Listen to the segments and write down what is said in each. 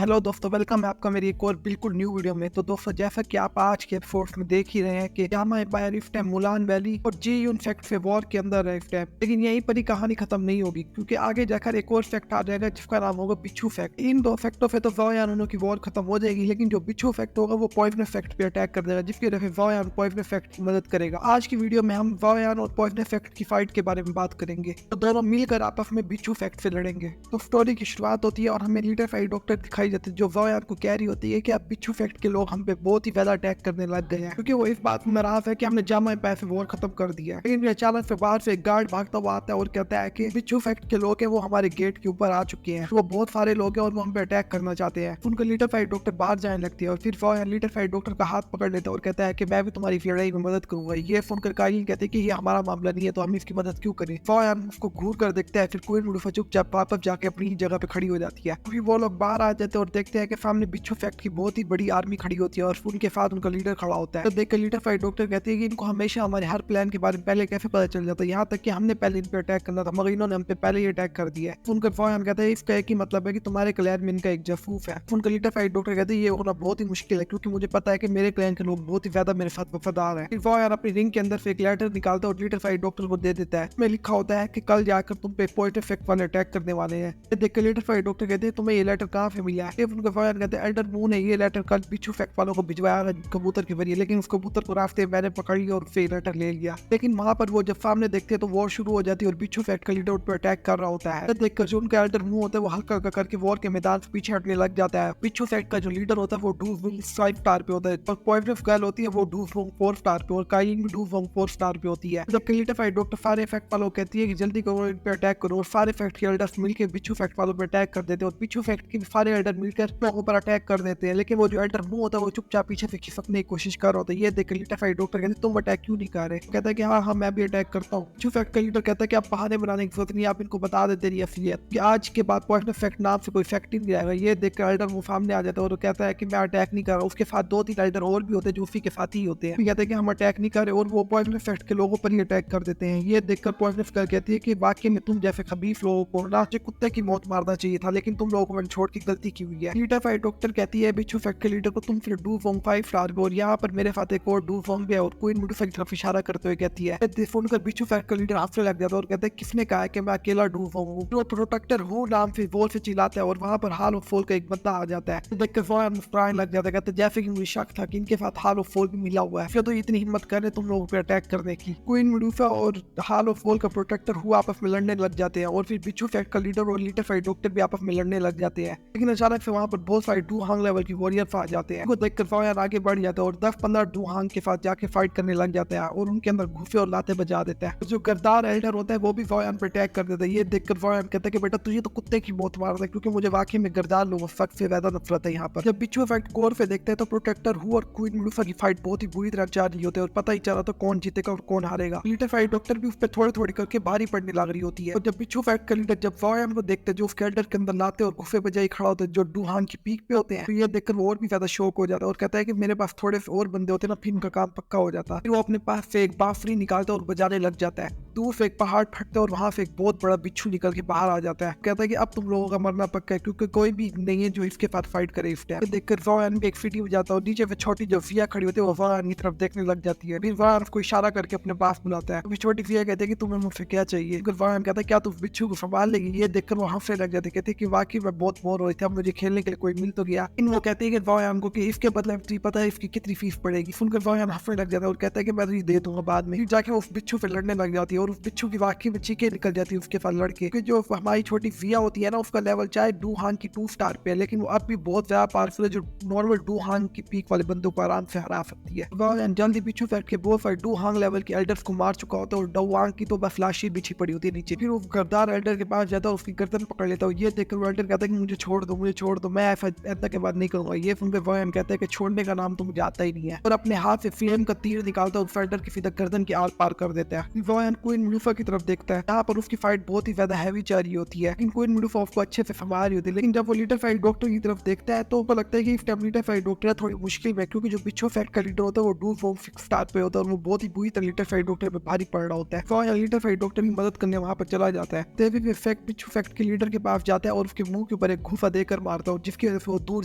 Hello दोस्तों, welcome है आपका मेरी एक और बिल्कुल न्यू वीडियो में। तो दोस्तों, जैसा कि आप आज के एपिसोड्स में देख ही रहे हैं कि जामा एम्पायर इस टाइम मुलान वैली और जी यून फैक्ट से वॉर के अंदर है इस टाइम। लेकिन यहीं पर ही कहानी खत्म नहीं होगी, क्योंकि आगे जाकर एक और फैक्ट आ जाएगा जिसका नाम होगा बिच्छू फैक्ट। इन दो फैक्टों पे तो वायान की वॉर खत्म हो जाएगी, लेकिन जो बिच्छू फैक्ट होगा वो पॉइजनस फैक्ट पे अटैक कर देगा, जिसकी वजह से वायान पॉइजनस फैक्ट की मदद करेगा। आज की वीडियो में हम वायान और पॉइजनस फैक्ट की फाइट के बारे में बात करेंगे। तो दोनों मिलकर आपस में बिच्छू फैक्ट से लड़ेंगे। तो स्टोरी की शुरुआत होती है और हमें लीडर फाइट डॉक्टर दिखाई जाते हैं, जो वायान को कह रही होती है कि अब बिच्छू फैक्ट के लोग हम पे बहुत ही ज्यादा अटैक करने लग गए हैं, क्योंकि वो इस बात में नाराज है कि हमने जामा एम्पायर से वॉर खत्म कर दिया है। लेकिन अचानक से बाहर से एक गार्ड भागता हुआ आता है और कहता है कि बिच्छू फैक्ट के लोग हैं वो हमारे गेट के ऊपर आ चुके हैं। वो बहुत सारे लोग हैं और वो हम पे अटैक करना चाहते हैं। उनका लीडर फाइट डॉक्टर बाहर जाने लगती है और फिर वायान लीडर फाइट डॉक्टर का हाथ पकड़ लेता है और कहता है कि मैं भी तुम्हारी लड़ाई में मदद करूंगा। ये सुनकर काइल कहते हैं कि ये हमारा मामला नहीं है, तो हम इसकी मदद क्यों करें। वायान उसको घूर कर देखता है, फिर क्वीन मुडुफा चुपचाप वापस जाके अपनी ही जगह पे खड़ी हो जाती है। क्योंकि वो लोग बाहर आ जाते हैं और देखते हैं कि सामने बिच्छू फैक्ट की बहुत ही बड़ी आर्मी खड़ी होती है और उनके साथ उनका लीडर खड़ा होता है। तो देखकर लीडर फाइट डॉक्टर कहती है कि इनको हमेशा हमारे हर प्लान के बारे में पहले कैसे पता चल जाता है, यहाँ तक कि हमने पहले इन पे अटैक करना था मगर इन्होंने हम पे पहले ही अटैक कर दिया है। उनका वायान कहता है इसका एक ही मतलब है कि तुम्हारे क्लैन में इनका एक जासूस है। उनका लीडर फाइट डॉक्टर कहते हैं ये होना बहुत ही मुश्किल है, क्योंकि मुझे पता है कि मेरे क्लैन के लोग बहुत ही ज्यादा मेरे साथ वफादार है। वायान अपनी रिंग के अंदर से एक लेटर निकालता है और लीडर फाइट डॉक्टर को दे देता है। इसमें लिखा होता है कि कल जाकर तुम पे पॉइंट इफेक्ट वाले अटैक करने वाले हैं। देखकर लीडर फाइट डॉक्टर कहते हैं तुम्हें ये लेटर कहाँ से मिला है। उनका वायान कहते हैं एल्डर मून ने ये लेटर कल बिच्छू फैक्ट वालों को भिजवाया है कबूतर के जरिए, लेकिन उस कबूतर को रास्ते में मैंने पकड़ लिया और फिर लेटर ले लिया। लेकिन वहां पर वो जब सामने देखते हैं तो वॉर शुरू हो जाती है और बिच्छू फैक्ट का लीडर उन पर अटैक कर रहा होता है। देखकर जो उनका एल्डर मून होता है वो हल्का हल्का करके वॉर के मैदान से पीछे हटने लग जाता है। बिच्छू फैक्ट का जो लीडर होता है वो डूवोंग 5 स्टार पे होता है और पॉइजनस गर्ल होती है वो डूवोंग 4 स्टार पे और काइलिन भी डूवोंग 4 स्टार पे होती है। जबकि लीडर फाइट डॉक्टर सारे फैक्ट वालों कहती है कि जल्दी करो इन पे अटैक करो, और सारे फैक्ट के एल्डर्स मिलकर बिच्छू फैक्ट वालों पे अटैक कर देते हैं और बिच्छू फैक्ट के सारे एल्डर मिलकर लोगों पर अटैक कर देते हैं। लेकिन वो जो एल्डर मून होता है वो चुपचाप पीछे से खिसकने की कोशिश कर रहा होता है। ये देख लीडर फाइट डॉक्टर कहते तुम अटैक क्यों नहीं कर रहे। कहता है कि हाँ मैं भी अटैक करता हूँ। बिच्छू फैक्ट का लीडर कहता है कि आप बहाने बनाने की जरूरत नहीं, आप इनको बता देते रहिए असलियत कि आज के बाद पॉइजनस फैक्ट नाम से कोई फैक्ट ही नहीं आएगा। ये देखकर एल्डर वो सामने आ जाता है और कहता है कि मैं अटैक नहीं कर रहा। उसके साथ 2-3 एल्डर और भी होते हैं जो उसी के साथ ही होते हैं। कहते हैं कि हम अटैक नहीं कर रहे और वो पॉइजनस फैक्ट के लोगों पर ही अटैक कर देते हैं। ये देखकर पॉइजनस गर्ल कहती है कि वाकई में तुम जैसे खबीस लोगों को रास्ते कुत्ते की मौत मारना चाहिए था, लेकिन तुम लोगों को मैंने छोड़ की गलती की हुई है। लीडर फाइट डॉक्टर कहती है बिच्छू फैक्ट के लीडर को तुम फिर डूवोंग 5 स्टार और यहाँ पर मेरे साथ एक और डूवोंग भी है, और क्वीन मुडुफा की तरफ इशारा करते हुए कहती है। फोन कर बिच्छू फैक्ट का लीडर हाथ से लग जाता है और कहता है किसने कहा है कि मैं अकेला डूवोंग हूँ। तो प्रोटेक्टर हूँ नाम से वॉल से चिल्लाता है और वहां पर हाल ऑफ फोल का एक बंदा आ जाता है। देखकर वायान मुस्कुराने लग जाता है, कहते जैसे कि मुझे शक था कि इनके साथ हाल ऑफ फोल भी मिला हुआ है, फिर तो इतनी हिम्मत कर रहे तुम लोगों पे अटैक करने की। क्वीन मुडुफा और हाल ऑफ फोल का प्रोटेक्टर हूँ आपस में लड़ने लग जाते हैं और फिर बिच्छू फैक्ट का लीडर और लीडर फाइट डॉक्टर भी आपस में लड़ने लग जाते हैं। लेकिन अचानक से वहां पर बहुत सारे डूहांग लेवल की वॉरियर आ जाते हैं। देखकर वायान आगे बढ़ जाता है और 10-15 डूहांग के साथ जाके फाइट करने लग जाते हैं और उनके अंदर घुसे और लाते बजा देता है। जो गद्दार एल्डर होता है वो भी वायान पर अटैक कर देता है। ये देखकर वायान कहता है कि बेटा तुझे तो कुत्ते की मौत मारता है, क्योंकि मुझे वाकई में गद्दार लोगों से ज्यादा नफरत है यहाँ पर। जब बिच्छू फैक्ट कोर पे देखते हैं तो प्रोटेक्टर हु और क्वीन मुडुफा की फाइट बहुत ही बुरी तरह चल रही होती है और पता ही चला तो कौन जीतेगा और कौन हारेगा। लीडर फाइट डॉक्टर भी उस पर थोड़ी थोड़ी करके भारी पड़ने लग रही होती है। और जब बिच्छू फैक्ट का लीडर जब वायान को देखते हैं जो उसके एल्डर के अंदर लाते और गुफे बजाई खड़ा होते हैं जो डूहान की पीक पे होते हैं, तो ये देखकर वो और भी ज्यादा शौक हो जाता है और कहता है कि मेरे पास थोड़े से और बंदे होते ना फिर इनका काम पक्का हो जाता है। फिर वो अपने पास से एक बांसुरी निकालता है और बजाने लग जाता है। दूर से एक पहाड़ फटता है और वहां से एक बहुत बड़ा बिच्छू निकल के बाहर आ जाता है। कहता है कि अब तुम लोगों का मरना पक्का है, क्योंकि कोई भी नहीं है जो इसके साथ फाइट करे इस टाइम। देखकर वायान भी एक सीटी हो जाता है और नीचे से छोटी जो विया खड़ी होती है वो वायान की तरफ देखने लग जाती है। फिर वायान को इशारा करके अपने पास बुलाता है। छोटी विया कहते हैं कि तुम्हें मुझसे क्या चाहिए। वायान कहता है क्या तुम बिच्छू को संभाल लेगी। ये देखकर वो हंसने लग जाते कहते कि वाकई मैं बहुत बोर हो रही थी, अब मुझे खेलने के लिए कोई मिल तो गया। इन वो कहते हैं कि वायान को कि इसके बदले तुझे पता है इसकी कितनी फीस पड़ेगी। सुनकर वायान हंसने लग जाता है और कहता है कि मैं तुझे दे दूंगा बाद में। जाके उस बिच्छू से लड़ने लग जाती है और उस बिच्छू की वाकई में चीखें निकल जाती है उसके साथ लड़के। क्योंकि जो हमारी छोटी विया होती है ना उसका लेवल चाहे डूहान की 2 स्टार पे है, लेकिन वो अब भी बहुत ज्यादा पावरफुल है जो नॉर्मल डूहान की पीक वाले बंदों को आराम से हरा सकती है। वायान जल्दी बिच्छू फैक्ट के बहुत सारे डूहांग लेवल के एल्डर्स को मार चुका होता है और डूहांग की तो बस लाश ही बिछी पड़ी होती है नीचे। फिर वो गद्दार एल्डर के पास जाता है और उसकी गर्दन पकड़ लेता है। ये देखकर वो एल्डर कहता है कि मुझे छोड़ दो, मैं ऐसा के बाद नहीं करूंगा। ये सुनकर वायान कहता है कि छोड़ने का नाम तो मुझे आता ही नहीं है और अपने हाथ से फ्लेम का तीर निकालता है और एल्डर की सीधा गर्दन के आर पार कर देता है। वायान क्वीन मुलूफा की तरफ देखता है, यहाँ पर उसकी फाइट बहुत ही ज्यादा हैवी जा रही होती है, लेकिन क्वीन मुलूफा उसको अच्छे से संभाल रही होती है। लेकिन जब वो लीडर फाइट डॉक्टर की तरफ देखता है तो उसको लगता है कि इस टाइम लीडर फाइट डॉक्टर थोड़ी मुश्किल में, क्योंकि जो बिच्छू फैक्ट का लीडर होता है वो डू फॉर्म 6 स्टार पे होता है और वो बहुत ही बुरी तरह लीडर फाइट डॉक्टर पे भारी पड़ रहा होता है। तो यहाँ लीडर फाइट डॉक्टर की मदद करने वहाँ पर चला जाता है। तेवी भी फैक्ट बिच्छू फैक्ट के लीडर के पास जाता है और उसके मुंह के ऊपर एक घूफा देकर मारता है, जिसकी वजह से वो दूर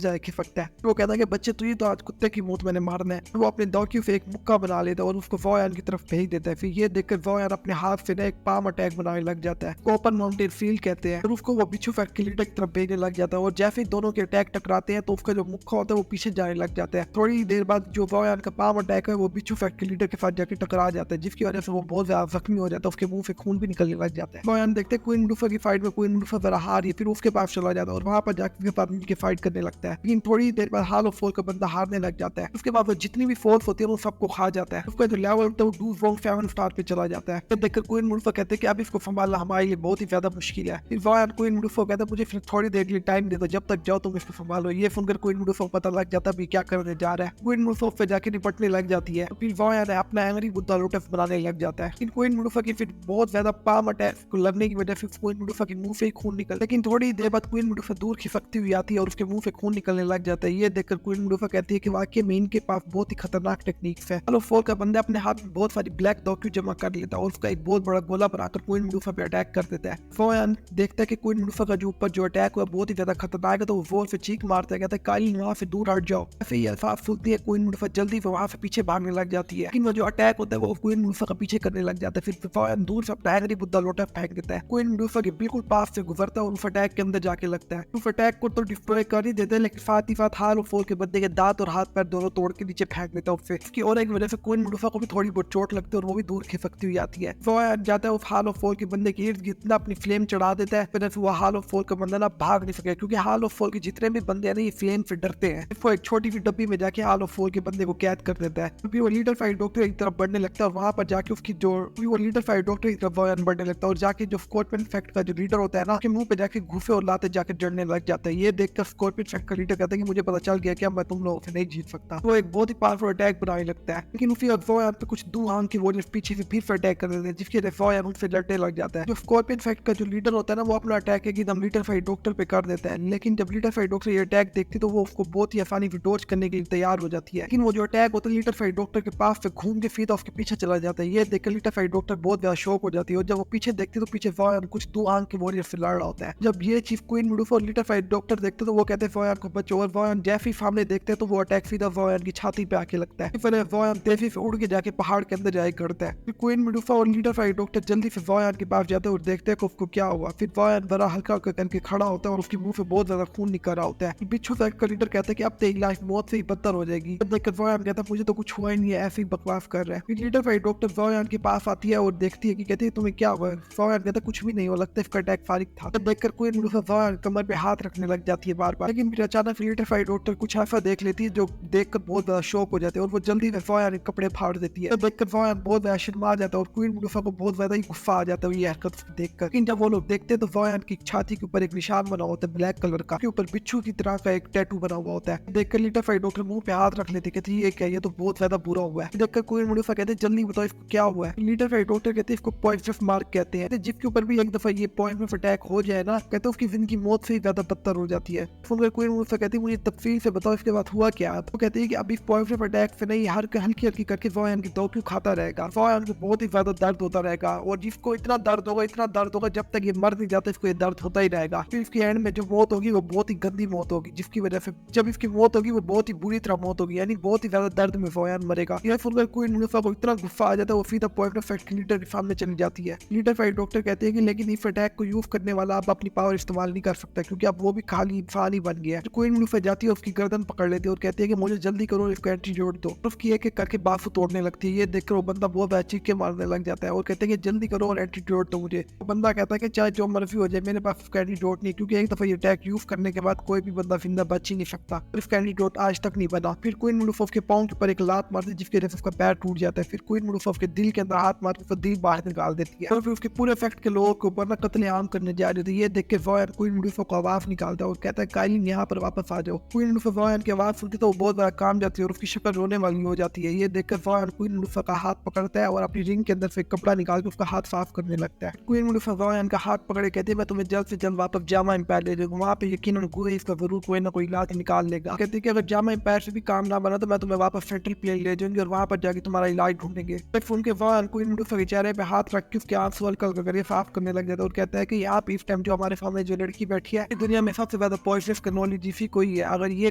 जाए खिसकता है। वो कहता है कि बच्चे तुझे तो आज कुत्ते की मौत मैंने मारना है। वो अपने डॉक्यू से एक मुक्का बना लेता है और उसको वॉयान की तरफ भेज देता है। फिर ये देखकर वॉयान अपने हाथ से एक पाम अटैक बनाने लग जाता है, ओपन माउंटेन फील्ड कहते हैं, और उसको वो बिच्छू फैक्ट के लीडर की तरफ भेजने लग जाता है। और जैसे ही दोनों के अटैक टकराते हैं तो उसका जो मुक्का होता है वो पीछे जाने लग जाता है। थोड़ी देर बाद जो वॉयान का पाम अटैक है वो बिच्छू फैक्ट के लीडर के साथ जाकर टकरा जाता है, जिसकी वजह से वो बहुत ज्यादा जख्मी हो जाता है, उसके मुंह से खून भी निकलने लग जाता है। वॉयान देखते हैं क्वीन मुलूफा की फाइट में क्वीन मुलूफा जरा हार रही है, फिर उसके पास चला जाता है और वहां पर जाकर के फाइट करने लगता है। लेकिन थोड़ी देर बाद हाल ऑफ 4 का बंदा हारने लग जाता है। उसके बाद वो जितनी भी फोर्स होती है वो सबको खा जाता है। उसका जो लेवल होता है वो डू वॉन्ग 7 स्टार पे चला जाता है। तब देखकर क्वीन मुलूफा कहते हैं कि अब इसको संभालना हमारे लिए बहुत ही ज्यादा मुश्किल है। फिर वॉयान क्वीन मुलूफा कहता है मुझे फिर थोड़ी देर के लिए टाइम दे दो, जब तक जाओ तुम इसको संभालो। ये सुनकर क्वीन मुलूफा को पता लग जाता है क्या करने जा रहा है। क्वीन मुलूफा पे जाके निपटने लग जाती है। फिर वॉयान अपना एंग्री बुद्धा लोटस बनाने लग जाता है। लेकिन क्वीन मुलूफा की फिर बहुत ज्यादा पाम अटैक को लगने की वजह से क्वीन मुलूफा के मुंह से खून निकल, लेकिन थोड़ी देर बाद क्वीन मुलूफा दूर खिसकती हुई आती है और उसके मुंह से खून निकलने लग जाता है। ये देखकर क्वीन मुलूफा कहती है कि वाकई में इनके पास बहुत ही खतरनाक टेक्निक्स है। हेलो 4 का बंदा अपने हाथ में बहुत सारी ब्लैक डॉक्यू जमा कर लेता है और उसका एक बहुत बड़ा गोला बनाकर क्वीन मुलूफा पे अटैक कर देता है। वॉयान देखता है कि क्वीन मुलूफा का जो ऊपर जो अटैक हुआ बहुत ही ज्यादा खतरनाक है, तो वो जोर से चीख मारता है, कहता है कालीन वहां से दूर हट जाओ। ऐसे ही अल्फाफ सुनती है क्वीन मुलूफा जल्दी से वहां से पीछे भागने लग जाती है, लेकिन वो जो अटैक होता है वो क्वीन मुलूफा का पीछे करने लग जाता है। फिर वॉयान दूर से अपना एंग्री बुद्धा लोटस फेंक देता है। क्वीन मुलूफा के बिल्कुल पास से गुजरता है और उस अटैक के अंदर जाके लगता है। उस अटैक को तो डिस्ट्रॉय कर ही देता है, लेकिन साथ ही साथ हाल ऑफ 4 के बंदे के दांत और हाथ पैर दोनों तोड़ के नीचे फेंक देता है उससे। इसकी और एक वजह से क्वीन मुलूफा को भी थोड़ी बहुत चोट लगती है और वो भी दूर खिसकती हुई आती है। वॉयान जाता है उस हाल ऑफ 4 के बंदे के इर्द गिर्द अपनी फ्लेम चढ़ा देता है, फिर वो हाल ऑफ 4 का बंदा ना भाग नहीं सके, क्योंकि हाल ऑफ 4 के जितने भी बंदे हैं ना ये फ्लेम से डरते हैं। वो एक छोटी सी डब्बी में जाके हाल ऑफ 4 के बंदे को कैद कर देता है। क्योंकि वो लीडर फाइट डॉक्टर की तरफ बढ़ने लगता है और वहां पर जाके उसकी जो वो लीडर फाइट डॉक्टर की तरफ वॉयान बढ़ने लगता है और जाके जो स्कॉर्पियन फैक्ट का जो लीडर होता है ना उसके मुंह पे जाके घुसे और लाते जाके जड़ने लग जाता है। ये देखकर स्कॉर्पियन फैक्ट का लीडर कहता है कि मुझे पता चल गया कि अब मैं तुम लोगों से नहीं जीत सकता। वो एक बहुत ही पावरफुल अटैक बनाने लगता है, लेकिन उसी वक्त वॉयान पे कुछ दो आंख की वॉरियर्स पीछे से फिर अटैक कर देते हैं, जिसकी वजह से वॉयान उनसे लड़ने लग जाता है। जो स्कॉर्पियन फैक्ट का जो लीडर होता है ना वो अपना अटैक एकदम लीडर फाइट डॉक्टर पे कर देता है, लेकिन जब लीडर फाइट डॉक्टर ये अटैक देखती तो वो उसको बहुत ही आसानी से डॉज करने के लिए तैयार हो जाती है। लेकिन वो जो अटैक होता है लीडर फाइट डॉक्टर के पास से घूम के सीधा उसके पीछे चला जाता है। ये देखकर लीडर फाइट डॉक्टर बहुत ज्यादा शॉक हो जाती है और जब वो पीछे देखती तो पीछे वॉयान कुछ दो आंख के वॉरियर से लड़ रहा होता है। जब ये चीफ क्वीन मुलूफा और लीडर फाइट डॉक्टर देखते तो वो कहते हैं वॉयान को बचो, और वॉयान जैसे ही सामने देखते हैं तो वो अटैक सीधा वॉयान की छाती पे आके लगता है। फिर वॉयान तेजी से उड़ के जाके पहाड़ के अंदर जाए करता है। फिर क्वीन मुलूफा और लीडर फाइट डॉक्टर जल्दी से वॉयान के पास जाते हैं और देखते हैं कि उसको क्या हुआ। फिर वॉयान बड़ा हल्का करके खड़ा होता है और उसके मुंह से बहुत ज्यादा खून निकल रहा होता है। बिच्छू फैक्ट का लीडर कहता है कि अब तेरी लाइफ मौत से ही बदतर हो जाएगी। देखकर वॉयान कहता है मुझे तो कुछ हुआ ही नहीं है, ऐसे ही बकवास कर रहा है। फिर लीडर फाइट डॉक्टर वॉयान के पास आती है और देखती है कि कहती है तुम्हें क्या हुआ। वॉयान कहता है कुछ भी नहीं हुआ, लगता है इसका अटैक फारिग था। तब देखकर क्वीन मुलूफा वॉयान कमर पे हाथ रखने लग जाती है बार बार, लेकिन फिर अचानक लीडर फाइट डॉक्टर कुछ ऐसा देख लेती है जो देखकर बहुत ज्यादा शॉक हो जाते हैं और वो जल्दी से वॉयान के कपड़े फाड़ देती है। तब देखकर वॉयान बहुत ज्यादा शर्मा जाता है और क्वीन मुलूफा को बहुत ज्यादा ही गुस्सा आ जाता है ये हरकत देखकर। लेकिन जब वो लोग देखते हैं तो वॉयान की छाती के ऊपर एक निशान बना होता है ब्लैक कलर का, के ऊपर बिच्छू की तरह का एक टैटू बना हुआ होता है। देखकर लीडर फाइट डॉक्टर मुंह पे हाथ रख लेते कहते ये क्या, ये तो बहुत ज्यादा बुरा हुआ है। देखकर क्वीन मुलूफा कहते हैं जल्दी बताओ इसको क्या हुआ है। लीडर फाइट डॉक्टर कहते हैं इसको पॉइजनस मार्क कहते हैं, जिसके ऊपर भी एक दफा ये पॉइजनस अटैक हो जाए ना कहते उसकी जिंदगी मौत से ज्यादा बदतर हो जाती है। सुनकर क्वीन मुलूफा कहती है मुझे तफसील से बताओ इसके बाद हुआ क्या। तो कहती है कि अभी पॉइजनस अटैक से नहीं हर हल्की हल्की करके वॉयान की डॉक्यू खाता रहेगा, वॉयान को बहुत ही ज्यादा दर्द होता रहेगा और जिसको इतना दर्द होगा जब तक ये मर नहीं जाता इसको ये दर्द होता ही रहेगा। फिर इसके एंड में जो मौत होगी वो बहुत ही गंदी मौत होगी, जिसकी वजह से जब इसकी मौत होगी वो बहुत ही बुरी तरह मौत होगी, यानी बहुत ही ज्यादा दर्द में वॉयान मरेगा। यह सुनकर क्वीन मुलूफा को इतना गुस्सा आ जाता है वो सीधा पॉइजनस फैक्ट के लीडर के सामने चली जाती है। लीडर फाइट डॉक्टर कहते हैं कि लेकिन इस अटैक को यूज करने वाला अब अपनी पावर इस्तेमाल नहीं कर सकता क्योंकि अब वो भी खाली इंसान ही बन गया है। क्वीन मुलूफा जाती है उसकी गर्दन पकड़ लेती है और कहती है कि मुझे जल्दी करो इसको एंटीडोट दो। उसकी एक एक करके बाजू तोड़ने लगती है। ये देखकर वो बंदा बहुत चीख के मारने लग जाता है और कहते हैं कि जल्दी करो और एंटीडोट दो मुझे। वो बंदा कहता है कि चाहे जो मर्जी हो जाए मेरे पास उसका एंटीडोट नहीं, क्योंकि एक दफा ये अटैक यूज करने के बाद कोई भी बंदा जिंदा बच ही नहीं सकता और इसका एंटीडोट आज तक नहीं बना। फिर क्वीन मुलूफा के पाँव के ऊपर एक लात मारती है जिसकी वजह से उसका पैर टूट जाता है। फिर क्वीन मुलूफा के दिल के अंदर हाथ मार के उसका दिल बाहर निकाल देती है और फिर उसके पूरे फैक्ट के लोगों के ऊपर ना कत्ले आम करने जा रही थी। ये देख के वॉयान क्वीन मुलूफा को आवाज निकालता है और कहता है काइलिन यहाँ पर वापस आ जाओ। क्वीन मुलूफा वॉयान की आवाज सुनती तो वो बहुत बड़ा काम जाती है और उसकी शक्ल रोने वाली हो जाती है। ये देखकर वॉयान क्वीन मुलूफा का हाथ पकड़ता है और अपनी रिंग के अंदर से कपड़ा निकाल के उसका हाथ साफ करने लगता है। क्वीन मुडुफा वॉयन का हाथ पकड़े कहते हैं मैं तुम्हें जल्द से जल्द वापस जामा एम्पायर ले जाऊंगा, वहाँ पे यकीनन गुहे इसका जरूर कोई ना कोई इलाज निकाल लेगा। कहते हैं कि अगर जामा एम्पायर से भी काम ना बना तो मैं तुम्हें वापस सेंट्रल प्लेन ले जाऊंगी और वहाँ पर जाके तुम्हारा इलाज ढूंढेंगे। उनके वॉयन क्वीन मुडुफा के चेहरे पे हाथ रख के उसके आंसू हल्का करके साफ करने लग जाता है और कहता है कि आप इस टाइम जो हमारे सामने जो लड़की बैठी है दुनिया में सबसे ज्यादा पॉजिटिव टेक्नोलॉजी इसी कोई है, अगर ये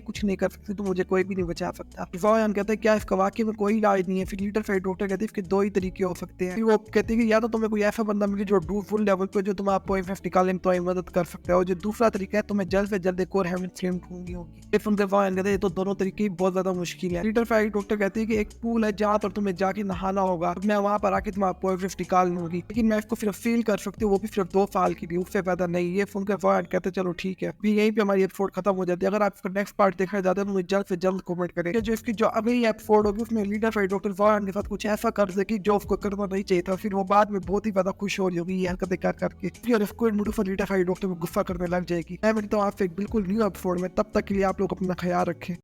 कुछ नहीं कर सकती तो मुझे कोई भी नहीं बचा सकता। वॉयन कहता है क्या इसका वाकई में कोई इलाज नहीं है? फिर लीडर फेट डॉक्टर कहते हैं इसके दो ही तरीके हो सकते हैं। वो कहते हैं कि या तो तुम्हें कोई ऐसा बंदा मिले जो फुल लेवल पे जो तुम आपको एफ निकालने में तुम्हारी मदद कर सकता है, और जो दूसरा तरीका है तुम्हें जल्द से जल्द एक और हेवन फ्लेम ढूंढनी होगी। कहते हैं तो दोनों तरीके बहुत ज्यादा मुश्किल है। लीडर फेट डॉक्टर कहते हैं कि एक पूल है जहाँ पर तुम्हें जाके नहाना होगा, मैं वहाँ पर आके तुम्हारा पॉजिटिव निकाल लूंगी, लेकिन मैं इसको सिर्फ फील कर सकती हूँ, वो भी सिर्फ 2 साल की भी, उससे ज्यादा नहीं। ये सुनकर वॉयन कहते हैं चलो ठीक है। भी यहीं पे हमारी एपिसोड खत्म हो जाती है। अगर आप इसका नेक्स्ट पार्ट देखना चाहते हैं तो मुझे जल्द से जल्द कमेंट करें जो इसकी जो अगली एपिसोड होगी उसमें लीडर फेट डॉक्टर वॉयन के साथ कुछ ऐसा कर सके जो उसको करना नहीं चाहिए था, फिर वो बाद में बहुत ही ज्यादा खुश हो रही होगी ये हरकतें कर करके, और इसको लीडर फेट डॉक्टर में गुस्सा करने लग जाएगी। मैं मिलता हूँ आपसे एक बिल्कुल न्यू एपिसोड में, तब तक के लिए आप लोग अपना ख्याल रखें।